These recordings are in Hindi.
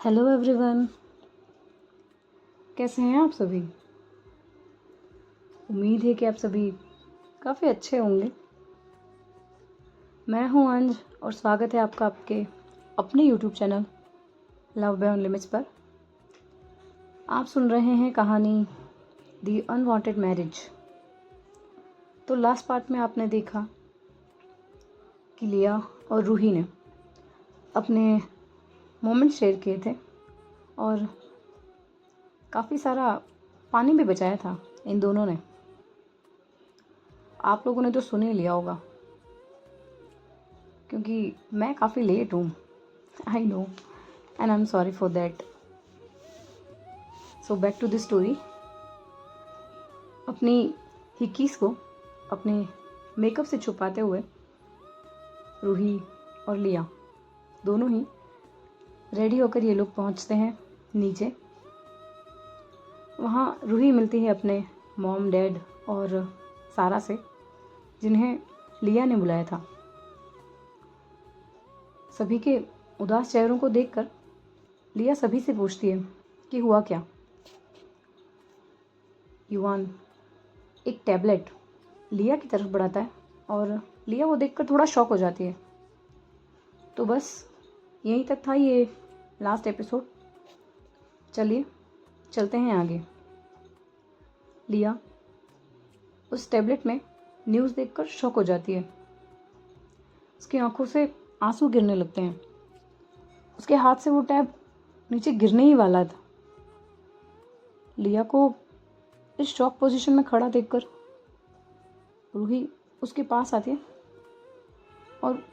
Hello everyone. कैसे हैं आप सभी? उम्मीद है कि आप सभी काफ़ी अच्छे होंगे। मैं हूं अंज और स्वागत है आपका आपके अपने यूट्यूब चैनल लव बाय अनलिमिट्स पर। आप सुन रहे हैं कहानी दी अनवांटेड मैरिज। तो लास्ट पार्ट में आपने देखा कि लिया और रूही ने अपने मोमेंट शेयर किए थे और काफ़ी सारा पानी भी बचाया था इन दोनों ने। आप लोगों ने तो सुन ही लिया होगा क्योंकि मैं काफ़ी लेट हूँ। I know and I am sorry for that. So back to the story. अपनी हिकीस को अपने मेकअप से छुपाते हुए रूही और लिया दोनों ही रेडी होकर ये लोग पहुँचते हैं नीचे। वहाँ रूही मिलती है अपने मॉम डैड और सारा से, जिन्हें लिया ने बुलाया था। सभी के उदास चेहरों को देखकर लिया सभी से पूछती है कि हुआ क्या। युवान एक टैबलेट लिया की तरफ बढ़ाता है और लिया वो देखकर थोड़ा शॉक हो जाती है। तो बस यहीं तक था ये लास्ट एपिसोड। चलिए चलते हैं आगे। लिया उस टैबलेट में न्यूज़ देखकर शॉक हो जाती है। उसकी आंखों से आंसू गिरने लगते हैं। उसके हाथ से वो टैब नीचे गिरने ही वाला था। लिया को इस शॉक पोजीशन में खड़ा देखकर रूही उसके पास आती है और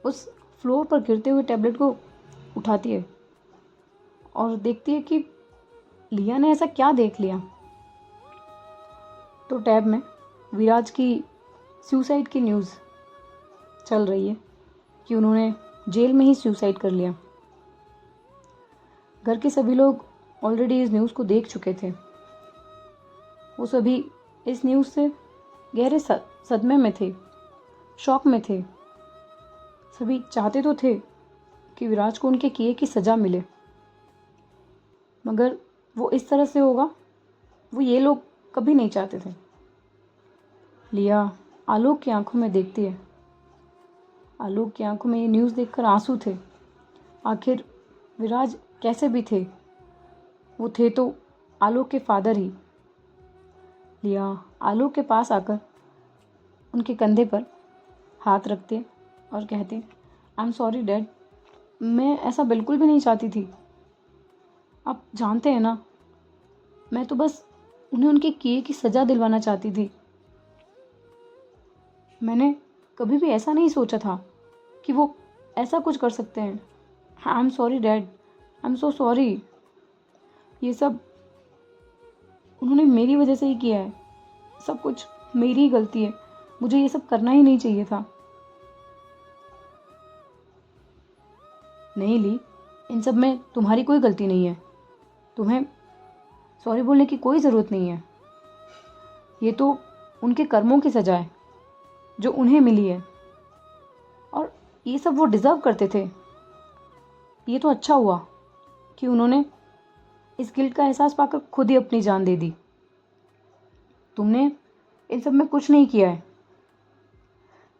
उस फ्लोर पर गिरते हुए टैबलेट को उठाती है और देखती है कि लिया ने ऐसा क्या देख लिया। तो टैब में विराज की सुसाइड की न्यूज़ चल रही है कि उन्होंने जेल में ही सुसाइड कर लिया। घर के सभी लोग ऑलरेडी इस न्यूज़ को देख चुके थे। वो सभी इस न्यूज़ से गहरे सदमे में थे, शॉक में थे। सभी चाहते तो थे कि विराज को उनके किए की सज़ा मिले, मगर वो इस तरह से होगा वो ये लोग कभी नहीं चाहते थे। लिया आलोक की आंखों में देखती है। आलोक की आंखों में ये न्यूज़ देखकर आंसू थे। आखिर विराज कैसे भी थे, वो थे तो आलोक के फादर ही। लिया आलोक के पास आकर उनके कंधे पर हाथ रखते और कहते, आई एम सॉरी डैड, मैं ऐसा बिल्कुल भी नहीं चाहती थी। आप जानते हैं ना, मैं तो बस उन्हें उनके किए की सज़ा दिलवाना चाहती थी। मैंने कभी भी ऐसा नहीं सोचा था कि वो ऐसा कुछ कर सकते हैं। आई am sorry dad, I am so sorry. ये सब उन्होंने मेरी वजह से ही किया है। सब कुछ मेरी ही गलती है। मुझे ये सब करना ही नहीं चाहिए था। नहीं ली, इन सब में तुम्हारी कोई गलती नहीं है। तुम्हें सॉरी बोलने की कोई ज़रूरत नहीं है। ये तो उनके कर्मों की सज़ा है जो उन्हें मिली है, और ये सब वो डिज़र्व करते थे। ये तो अच्छा हुआ कि उन्होंने इस गिल्ट का एहसास पाकर खुद ही अपनी जान दे दी। तुमने इन सब में कुछ नहीं किया है।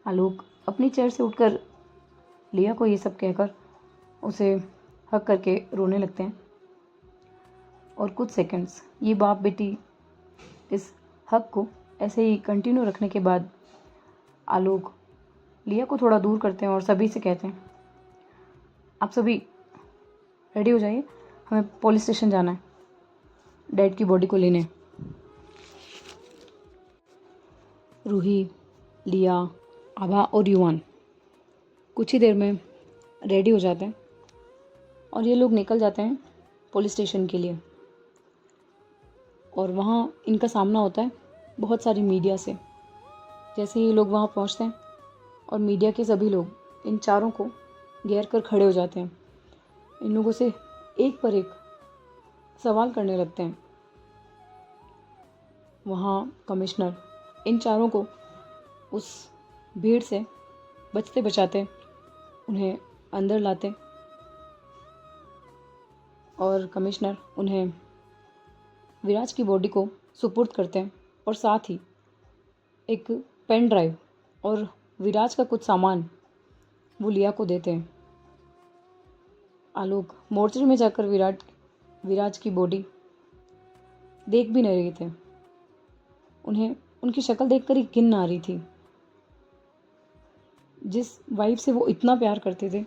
आलोक अपनी चेयर से उठकर लिया को ये सब कहकर उसे हक करके रोने लगते हैं। और कुछ सेकंड्स ये बाप बेटी इस हक को ऐसे ही कंटिन्यू रखने के बाद आलोक लिया को थोड़ा दूर करते हैं और सभी से कहते हैं, आप सभी रेडी हो जाइए, हमें पुलिस स्टेशन जाना है डैड की बॉडी को लेने। रूही, लिया, आभा और युवान कुछ ही देर में रेडी हो जाते हैं और ये लोग निकल जाते हैं पुलिस स्टेशन के लिए। और वहाँ इनका सामना होता है बहुत सारी मीडिया से। जैसे ही ये लोग वहाँ पहुँचते हैं और मीडिया के सभी लोग इन चारों को घेर कर खड़े हो जाते हैं। इन लोगों से एक पर एक सवाल करने लगते हैं। वहाँ कमिश्नर इन चारों को उस भीड़ से बचते बचाते उन्हें अंदर लाते और कमिश्नर उन्हें विराज की बॉडी को सुपुर्द करते हैं और साथ ही एक पेन ड्राइव और विराज का कुछ सामान वो लिया को देते हैं। आलोक मोर्चरी में जाकर विराज की बॉडी देख भी नहीं रहे थे। उन्हें उनकी शक्ल देखकर ही घिन आ रही थी। जिस वाइफ से वो इतना प्यार करते थे,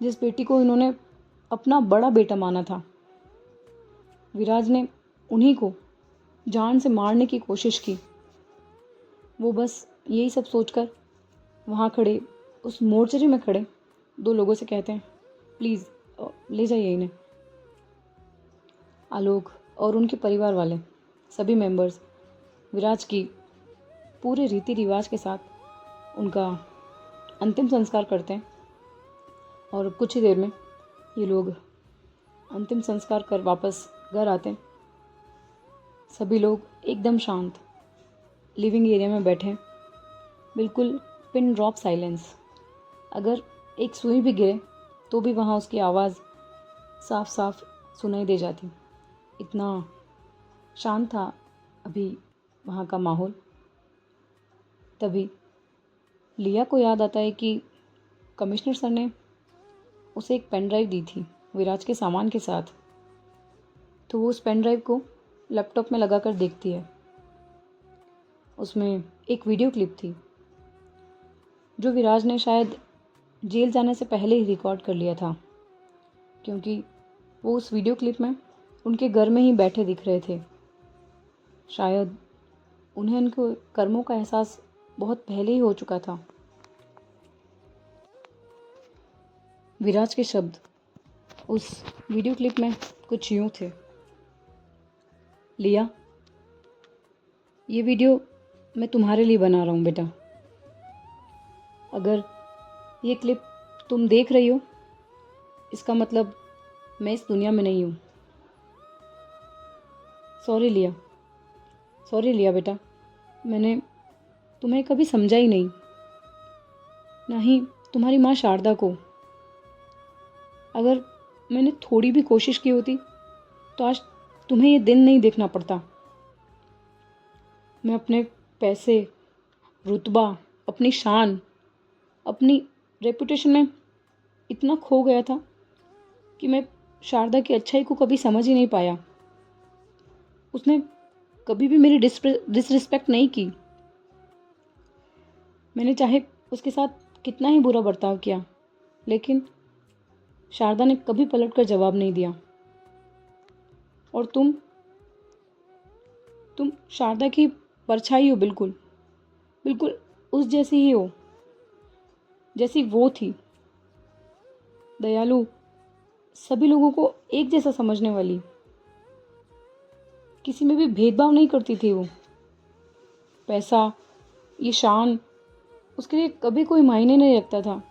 जिस बेटी को इन्होंने अपना बड़ा बेटा माना था, विराज ने उन्हीं को जान से मारने की कोशिश की। वो बस यही सब सोचकर वहाँ खड़े उस मोर्चरी में खड़े 2 लोगों से कहते हैं, प्लीज़ ले जाइए इन्हें। आलोक और उनके परिवार वाले सभी मेंबर्स विराज की पूरे रीति रिवाज के साथ उनका अंतिम संस्कार करते हैं और कुछ ही देर में ये लोग अंतिम संस्कार कर वापस घर आते हैं। सभी लोग एकदम शांत लिविंग एरिया में बैठे, बिल्कुल पिन ड्रॉप साइलेंस। अगर एक सुई भी गिरे तो भी वहाँ उसकी आवाज़ साफ साफ सुनाई दे जाती। इतना शांत था अभी वहाँ का माहौल। तभी लिया को याद आता है कि कमिश्नर सर ने उसे एक पेन ड्राइव दी थी विराज के सामान के साथ। तो वो उस पेन ड्राइव को लैपटॉप में लगाकर देखती है। उसमें एक वीडियो क्लिप थी जो विराज ने शायद जेल जाने से पहले ही रिकॉर्ड कर लिया था, क्योंकि वो उस वीडियो क्लिप में उनके घर में ही बैठे दिख रहे थे। शायद उन्हें उनके कर्मों का एहसास बहुत पहले ही हो चुका था। विराज के शब्द उस वीडियो क्लिप में कुछ यूँ थे, लिया, ये वीडियो मैं तुम्हारे लिए बना रहा हूँ बेटा। अगर ये क्लिप तुम देख रही हो, इसका मतलब मैं इस दुनिया में नहीं हूँ। सॉरी लिया बेटा, मैंने तुम्हें कभी समझा ही नहीं, ना ही तुम्हारी माँ शारदा को। अगर मैंने थोड़ी भी कोशिश की होती तो आज तुम्हें ये दिन नहीं देखना पड़ता। मैं अपने पैसे, रुतबा, अपनी शान, अपनी रेपुटेशन में इतना खो गया था कि मैं शारदा की अच्छाई को कभी समझ ही नहीं पाया। उसने कभी भी मेरी डिसरिस्पेक्ट नहीं की। मैंने चाहे उसके साथ कितना ही बुरा बर्ताव किया, लेकिन शारदा ने कभी पलटकर जवाब नहीं दिया। और तुम शारदा की परछाई हो, बिल्कुल उस जैसी ही हो जैसी वो थी। दयालु, सभी लोगों को एक जैसा समझने वाली, किसी में भी भेदभाव नहीं करती थी वो। पैसा, ये शान उसके लिए कभी कोई मायने नहीं रखता था,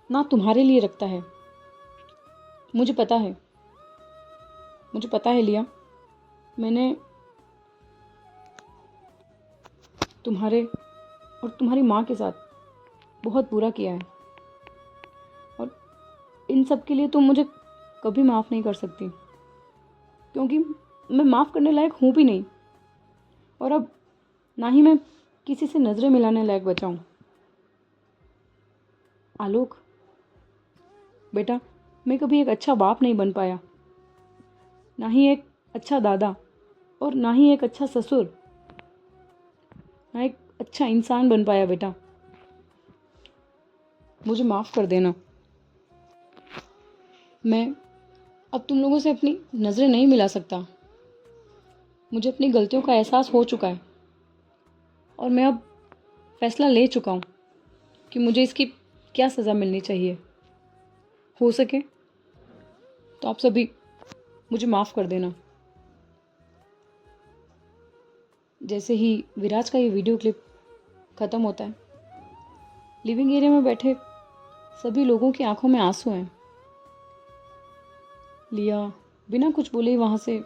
ना तुम्हारे लिए रखता है। मुझे पता है लिया, मैंने तुम्हारे और तुम्हारी माँ के साथ बहुत बुरा किया है, और इन सब के लिए तुम मुझे कभी माफ़ नहीं कर सकती, क्योंकि मैं माफ़ करने लायक हूँ भी नहीं, और अब ना ही मैं किसी से नज़रें मिलाने लायक बचा हूँ। आलोक बेटा, मैं कभी एक अच्छा बाप नहीं बन पाया, ना ही एक अच्छा दादा, और ना ही एक अच्छा ससुर, ना एक अच्छा इंसान बन पाया बेटा। मुझे माफ़ कर देना। मैं अब तुम लोगों से अपनी नज़रें नहीं मिला सकता। मुझे अपनी गलतियों का एहसास हो चुका है, और मैं अब फैसला ले चुका हूँ कि मुझे इसकी क्या सज़ा मिलनी चाहिए। हो सके तो आप सभी मुझे माफ़ कर देना। जैसे ही विराज का ये वीडियो क्लिप ख़त्म होता है, लिविंग एरिया में बैठे सभी लोगों की आंखों में आंसू हैं। लिया बिना कुछ बोले ही वहाँ से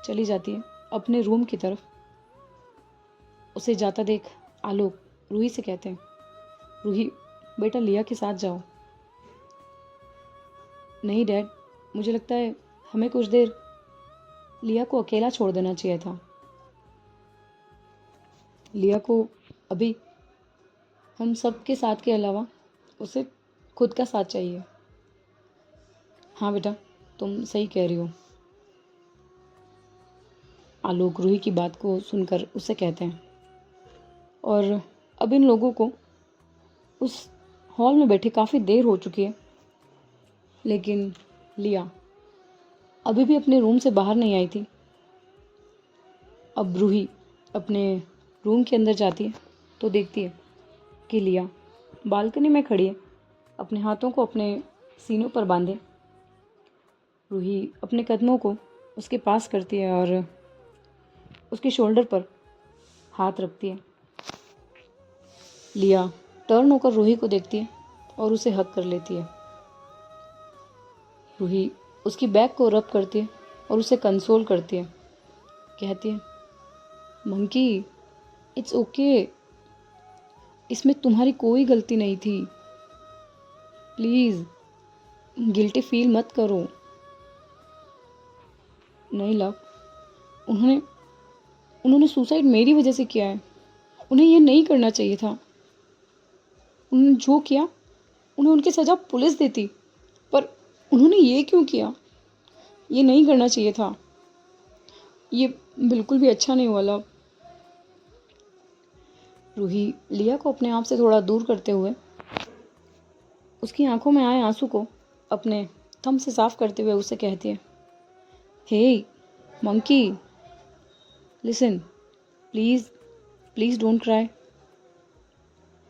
चली जाती है अपने रूम की तरफ। उसे जाता देख आलोक रूही से कहते हैं, रूही बेटा, लिया के साथ जाओ। नहीं डैड, मुझे लगता है हमें कुछ देर लिया को अकेला छोड़ देना चाहिए था। लिया को अभी हम सब के साथ के अलावा उसे खुद का साथ चाहिए। हाँ बेटा, तुम सही कह रही हो। आलोक रूही की बात को सुनकर उसे कहते हैं। और अब इन लोगों को उस हॉल में बैठे काफ़ी देर हो चुकी है, लेकिन लिया अभी भी अपने रूम से बाहर नहीं आई थी। अब रूही अपने रूम के अंदर जाती है तो देखती है कि लिया बालकनी में खड़ी है, अपने हाथों को अपने सीनों पर बांधे। रूही अपने कदमों को उसके पास करती है और उसके शोल्डर पर हाथ रखती है। लिया टर्न होकर रूही को देखती है और उसे हग कर लेती है। रूही उसकी बैक को रब करती है और उसे कंसोल करती है। कहती है, मंकी, इट्स ओके, इसमें तुम्हारी कोई गलती नहीं थी। प्लीज़ गिल्टी फील मत करो। नहीं लव, उन्होंने उन्होंने सुसाइड मेरी वजह से किया है। उन्हें ये नहीं करना चाहिए था। उन्होंने जो किया उन्हें उनकी सज़ा पुलिस देती, पर उन्होंने ये क्यों किया? ये नहीं करना चाहिए था। ये बिल्कुल भी अच्छा नहीं हुआ लव। रूही लिया को अपने आप से थोड़ा दूर करते हुए उसकी आंखों में आए आंसू को अपने थंब से साफ करते हुए उसे कहती है, hey monkey, listen, please please don't cry.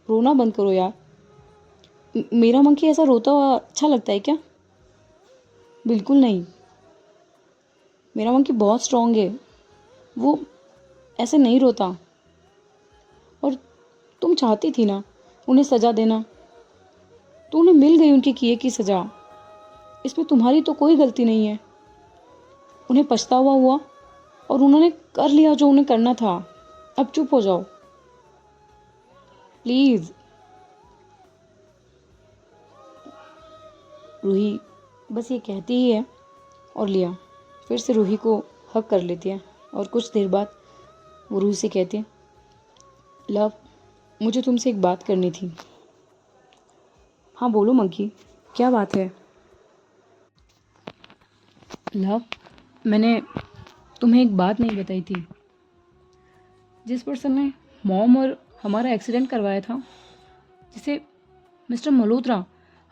रोना बंद करो यार। मेरा मंकी ऐसा रोता हुआ अच्छा लगता है क्या? बिल्कुल नहीं। मेरा मंकी बहुत स्ट्रांग है, वो ऐसे नहीं रोता। और तुम चाहती थी ना उन्हें सज़ा देना, तो उन्हें मिल गई उनके किए की सज़ा। इसमें तुम्हारी तो कोई गलती नहीं है। उन्हें पछतावा हुआ और उन्होंने कर लिया जो उन्हें करना था। अब चुप हो जाओ प्लीज़। रूही बस ये कहती ही है और लिया फिर से रूही को हग कर लेती है। और कुछ देर बाद वो रूही से कहती है, लव, मुझे तुमसे एक बात करनी थी। हाँ बोलो मंकी, क्या बात है? लव, मैंने तुम्हें एक बात नहीं बताई थी। जिस पर्सन ने मॉम और हमारा एक्सीडेंट करवाया था, जिसे मिस्टर मल्होत्रा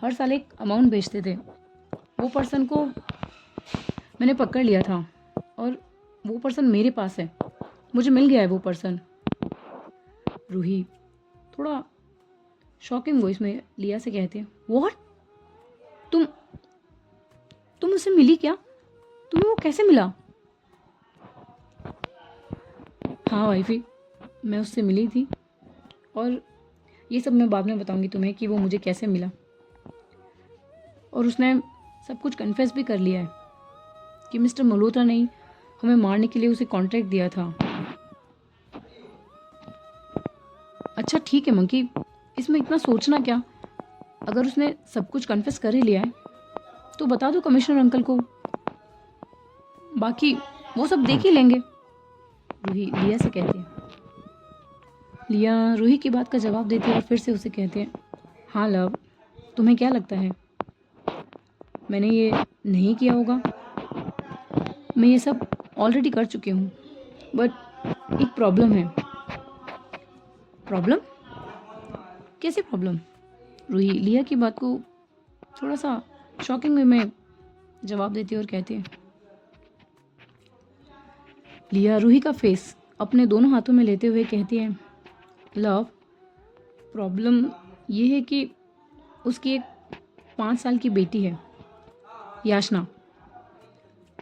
हर साल एक अमाउंट भेजते थे, वो पर्सन को मैंने पकड़ लिया था और वो पर्सन मेरे पास है। मुझे मिल गया है वो पर्सन। रूही थोड़ा शॉकिंग वॉइस में लिया से कहती है, व्हाट? तुम उससे मिली क्या? तुम्हें वो कैसे मिला? हाँ वाइफी, मैं उससे मिली थी और ये सब मैं बाद में बताऊंगी तुम्हें कि वो मुझे कैसे मिला। और उसने सब कुछ कन्फेस भी कर लिया है कि मिस्टर मल्होत्रा ने ही हमें मारने के लिए उसे कॉन्ट्रैक्ट दिया था। अच्छा ठीक है मंकी, इसमें इतना सोचना क्या? अगर उसने सब कुछ कन्फेस कर ही लिया है तो बता दो कमिश्नर अंकल को, बाकी वो सब देख ही लेंगे। रूही लिया से कहती है। लिया रूही की बात का जवाब देती है और फिर से उसे कहती है, हाँ लव, तुम्हें क्या लगता है मैंने ये नहीं किया होगा? मैं ये सब ऑलरेडी कर चुकी हूँ, बट एक प्रॉब्लम है। प्रॉब्लम? कैसे प्रॉब्लम? रूही लिया की बात को थोड़ा सा शॉकिंग वे में जवाब देती है और कहती है। लिया रूही का फेस अपने दोनों हाथों में लेते हुए कहती है, लव, प्रॉब्लम ये है कि उसकी एक 5 साल की बेटी है, याचना,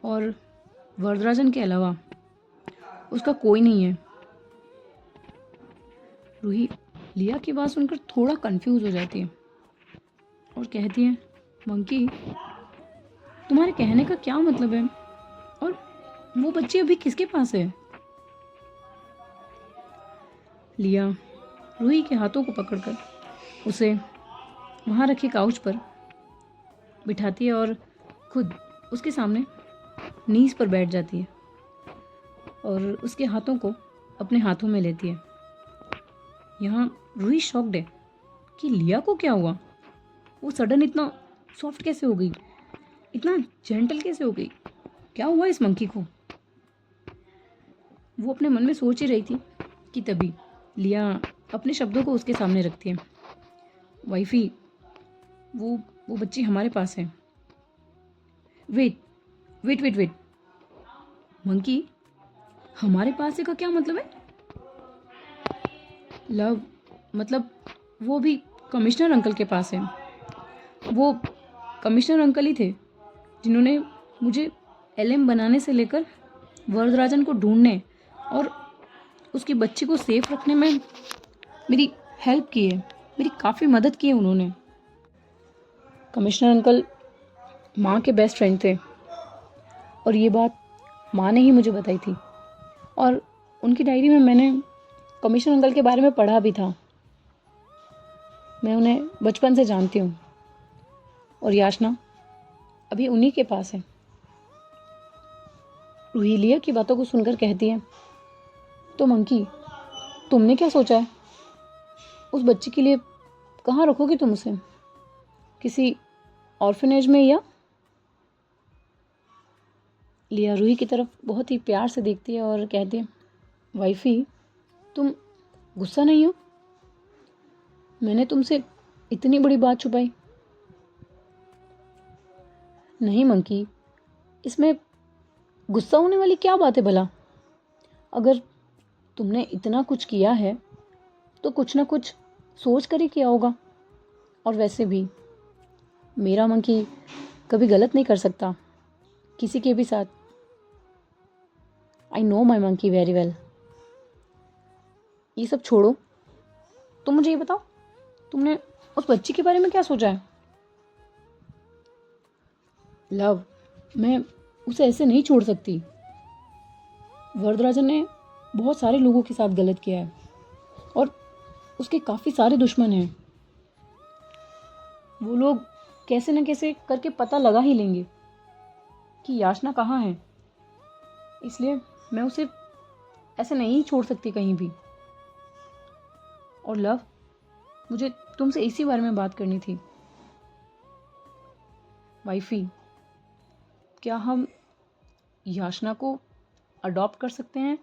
और वरदराजन के अलावा उसका कोई नहीं है। रूही लिया की बात सुनकर थोड़ा कंफ्यूज हो जाती है और कहती है, मंकी, तुम्हारे कहने का क्या मतलब है? और वो बच्ची अभी किसके पास है? लिया रूही के हाथों को पकड़कर उसे वहाँ रखे काउच पर बिठाती है और खुद उसके सामने नीज़ पर बैठ जाती है और उसके हाथों को अपने हाथों में लेती है। यहाँ रूही शॉक्ड है कि लिया को क्या हुआ, वो सडन इतना सॉफ्ट कैसे हो गई, इतना जेंटल कैसे हो गई, क्या हुआ इस मंकी को। वो अपने मन में सोच ही रही थी कि तभी लिया अपने शब्दों को उसके सामने रखती है। वाइफी, वो बच्ची हमारे पास है। Wait wait wait wait, monkey, हमारे पास है का क्या मतलब है? लव, मतलब वो भी कमिश्नर अंकल के पास है। वो कमिश्नर अंकल ही थे जिन्होंने मुझे एलएम बनाने से लेकर वरदराजन को ढूंढने और उसकी बच्ची को सेफ रखने में मेरी हेल्प की है, मेरी काफ़ी मदद की है उन्होंने। कमिश्नर अंकल माँ के बेस्ट फ्रेंड थे और ये बात माँ ने ही मुझे बताई थी और उनकी डायरी में मैंने कमिश्नर अंकल के बारे में पढ़ा भी था। मैं उन्हें बचपन से जानती हूँ और याचना अभी उन्हीं के पास है। रूही लिया की बातों को सुनकर कहती है, तो मंकी, तुमने क्या सोचा है? उस बच्ची के लिए कहाँ रखोगे तुम उसे? किसी ऑर्फनेज में या? लिया रूही की तरफ बहुत ही प्यार से देखती है और कहती है, वाइफी, तुम गुस्सा नहीं हो? मैंने तुमसे इतनी बड़ी बात छुपाई? नहीं मंकी, इसमें गुस्सा होने वाली क्या बात है भला? अगर तुमने इतना कुछ किया है तो कुछ ना कुछ सोच कर ही किया होगा। और वैसे भी मेरा मंकी कभी गलत नहीं कर सकता किसी के भी साथ। I know my monkey very well. ये सब छोड़ो, तुम मुझे ये बताओ, तुमने उस बच्ची के बारे में क्या सोचा है? लव, मैं उसे ऐसे नहीं छोड़ सकती। वरदराजन ने बहुत सारे लोगों के साथ गलत किया है और उसके काफ़ी सारे दुश्मन हैं। वो लोग कैसे न कैसे करके पता लगा ही लेंगे कि याचना कहाँ है, इसलिए मैं उसे ऐसे नहीं छोड़ सकती कहीं भी। और लव, मुझे तुमसे इसी बारे में बात करनी थी। वाइफी, क्या हम याचना को अडॉप्ट कर सकते हैं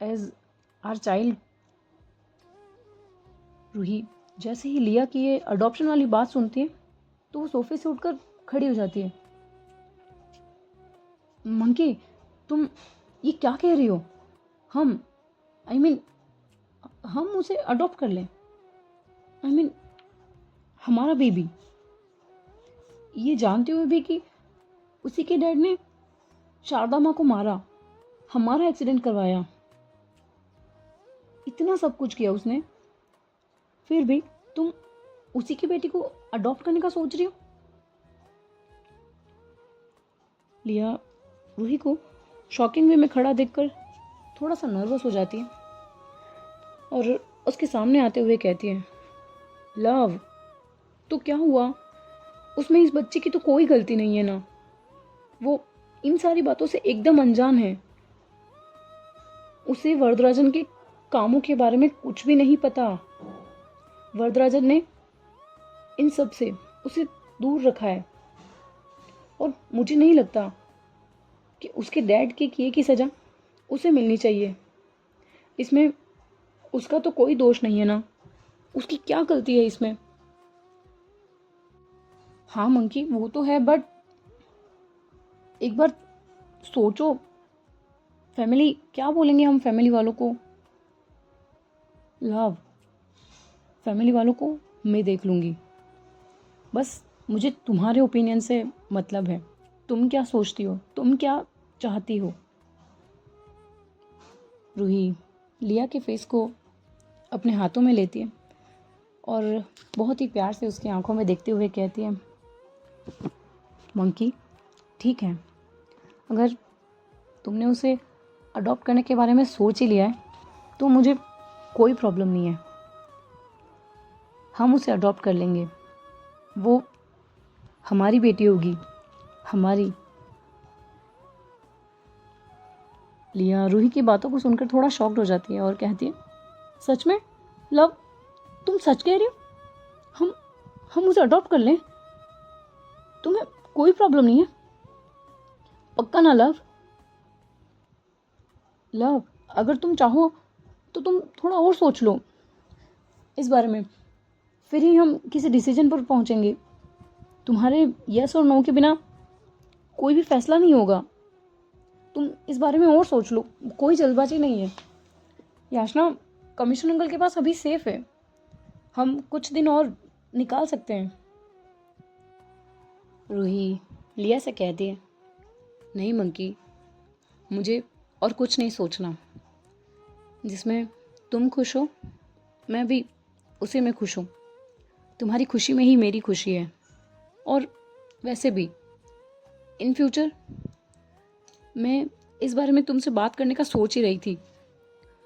एज आवर चाइल्ड? रूही जैसे ही लिया कि ये अडॉप्शन वाली बात सुनती है तो वो सोफे से उठकर खड़ी हो जाती है। मंकी, तुम ये क्या कह रही हो? हम आई I मीन हम उसे अडॉप्ट कर लें? आई मीन हमारा बेबी, ये जानते हुए भी कि उसी के डैड ने शारदा माँ को मारा, हमारा एक्सीडेंट करवाया, इतना सब कुछ किया उसने, फिर भी तुम उसी की बेटी को अडॉप्ट करने का सोच रही हो? लिया रूही को शॉकिंग वे में खड़ा देखकर थोड़ा सा नर्वस हो जाती है और उसके सामने आते हुए कहती है, लव, तो क्या हुआ? उसमें इस बच्चे की तो कोई गलती नहीं है ना। वो इन सारी बातों से एकदम अनजान है। उसे वरदराजन के कामों के बारे में कुछ भी नहीं पता। वरदराजन ने इन सब से उसे दूर रखा है और मुझे नहीं लगता कि उसके डैड के किए की सज़ा उसे मिलनी चाहिए। इसमें उसका तो कोई दोष नहीं है ना, उसकी क्या गलती है इसमें? हाँ मंकी, वो तो है, बट एक बार सोचो, फैमिली क्या बोलेंगे हम फैमिली वालों को? लव, फैमिली वालों को मैं देख लूँगी, बस मुझे तुम्हारे ओपिनियन से मतलब है। तुम क्या सोचती हो, तुम क्या चाहती हो? रूही लिया के फेस को अपने हाथों में लेती है और बहुत ही प्यार से उसकी आंखों में देखते हुए कहती है, मंकी, ठीक है, अगर तुमने उसे अडॉप्ट करने के बारे में सोच ही लिया है तो मुझे कोई प्रॉब्लम नहीं है, हम उसे अडॉप्ट कर लेंगे। वो हमारी बेटी होगी, हमारी। लिया रूही की बातों को सुनकर थोड़ा शॉक्ड हो जाती है और कहती है, सच में? लव, तुम सच कह रही हो? हम उसे अडॉप्ट कर लें? तुम्हें कोई प्रॉब्लम नहीं है? पक्का ना लव? लव, अगर तुम चाहो तो तुम थोड़ा और सोच लो इस बारे में, फिर ही हम किसी डिसीजन पर पहुंचेंगे। तुम्हारे यस और नो के बिना कोई भी फैसला नहीं होगा। तुम इस बारे में और सोच लो, कोई जल्दबाजी नहीं है। याचना कमिश्नर अंकल के पास अभी सेफ है, हम कुछ दिन और निकाल सकते हैं। रूही लिया से कहती है, नहीं मंकी, मुझे और कुछ नहीं सोचना। जिसमें तुम खुश हो, मैं भी उसी में खुश हूँ। तुम्हारी खुशी में ही मेरी खुशी है। और वैसे भी इन फ्यूचर मैं इस बारे में तुमसे बात करने का सोच ही रही थी,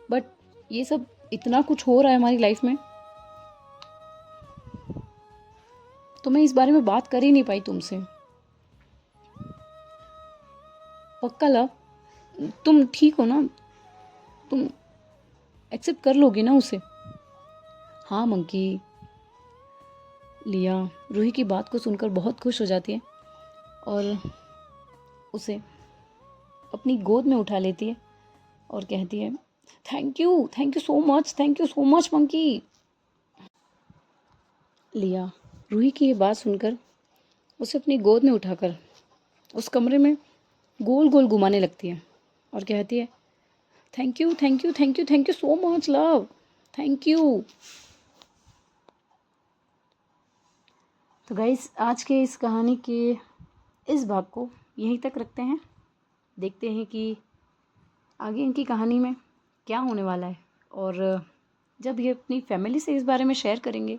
बट ये सब इतना कुछ हो रहा है हमारी लाइफ में, तो मैं इस बारे में बात कर ही नहीं पाई तुमसे। पक्का लव, तुम ठीक हो ना? तुम एक्सेप्ट कर लोगी ना उसे? हाँ मंकी। लिया रूही की बात को सुनकर बहुत खुश हो जाती है और उसे अपनी गोद में उठा लेती है और कहती है, thank you so much monkey. लिया रूही की ये बात सुनकर उसे अपनी गोद में उठाकर उस कमरे में गोल गोल घुमाने लगती है और कहती है, thank you so much love, thank you. तो गाइस, आज के इस कहानी के इस भाग को यहीं तक रखते हैं। देखते हैं कि आगे इनकी कहानी में क्या होने वाला है, और जब ये अपनी फैमिली से इस बारे में शेयर करेंगे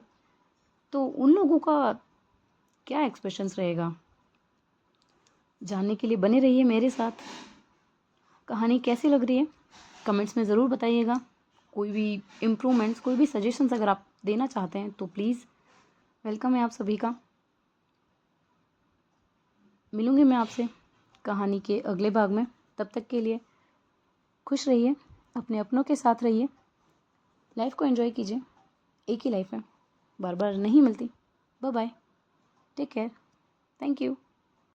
तो उन लोगों का क्या एक्सप्रेशंस रहेगा। जानने के लिए बने रहिए मेरे साथ। कहानी कैसी लग रही है कमेंट्स में ज़रूर बताइएगा। कोई भी इम्प्रूवमेंट्स, कोई भी सजेशंस अगर आप देना चाहते हैं तो प्लीज़ वेलकम है आप सभी का। मिलूंगी मैं आपसे कहानी के अगले भाग में। तब तक के लिए खुश रहिए, अपने अपनों के साथ रहिए, लाइफ को एंजॉय कीजिए। एक ही लाइफ है, बार बार नहीं मिलती। Bye bye, take care, thank you.